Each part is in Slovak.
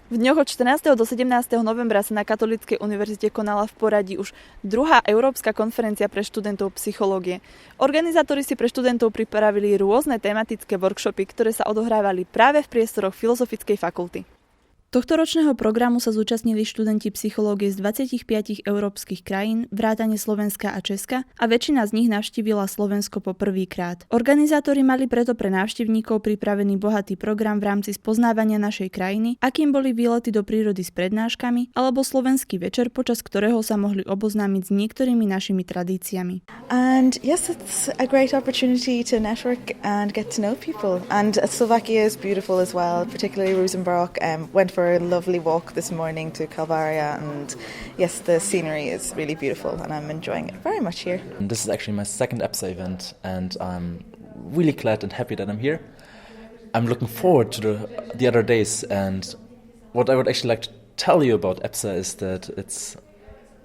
V dňoch od 14. do 17. novembra sa na Katolíckej univerzite konala v poradí už druhá Európska konferencia pre študentov psychológie. Organizátori si pre študentov pripravili rôzne tematické workshopy, ktoré sa odohrávali práve v priestoroch Filozofickej fakulty. Tohtoročného programu sa zúčastnili študenti psychológie z 25 európskych krajín, vrátane Slovenska a Česka, a väčšina z nich navštívila Slovensko po prvýkrát. Organizátori mali preto pre návštevníkov pripravený bohatý program v rámci spoznávania našej krajiny, akým boli výlety do prírody s prednáškami, alebo slovenský večer, počas ktorého sa mohli oboznámiť s niektorými našimi tradíciami. And yes, it's a great opportunity to network and get to know people. And Slovakia is beautiful as well, particularly Rosenborg. Went for a lovely walk this morning to Kalvaria, and yes, the scenery is really beautiful and I'm enjoying it very much here. And this is actually my second EPSA event and I'm really glad and happy that I'm here. I'm looking forward to the other days, and what I would actually like to tell you about EPSA is that it's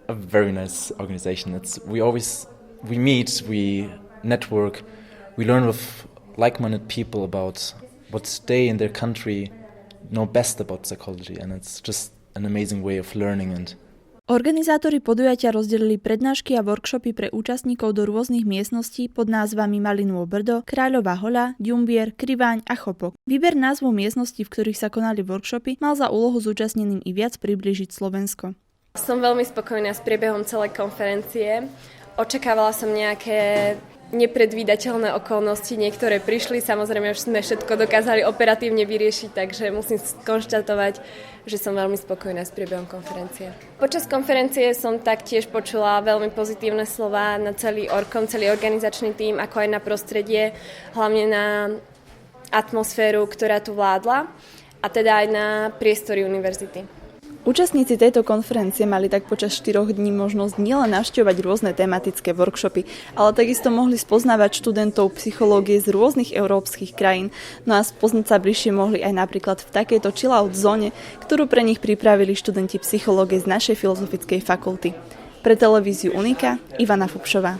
a very nice organization. We meet, we network, we learn with like-minded people about what they in their country know best about psychology, and it's just an amazing way of learning. And organizátori podujatia rozdelili prednášky a workshopy pre účastníkov do rôznych miestností pod názvami Malinú Brdo, Kráľová hoľa, Ďumbier, Kriváň a Chopok. Výber názvu miestností, v ktorých sa konali workshopy, mal za úlohu zúčastneným i viac priblížiť Slovensko. Som veľmi spokojná s priebehom celej konferencie. Očakávala som nejaké nepredvídateľné okolnosti, niektoré prišli, samozrejme už sme všetko dokázali operatívne vyriešiť, takže musím skonštatovať, že som veľmi spokojná s priebehom konferencie. Počas konferencie som taktiež počula veľmi pozitívne slová na celý Orkon, celý organizačný tím, ako aj na prostredie, hlavne na atmosféru, ktorá tu vládla, a teda aj na priestory univerzity. Účastníci tejto konferencie mali tak počas 4 dní možnosť nielen navštevovať rôzne tematické workshopy, ale takisto mohli spoznávať študentov psychológie z rôznych európskych krajín, no a spoznať sa bližšie mohli aj napríklad v takejto chill-out zóne, ktorú pre nich pripravili študenti psychológie z našej Filozofickej fakulty. Pre televíziu Unika, Ivana Fupšová.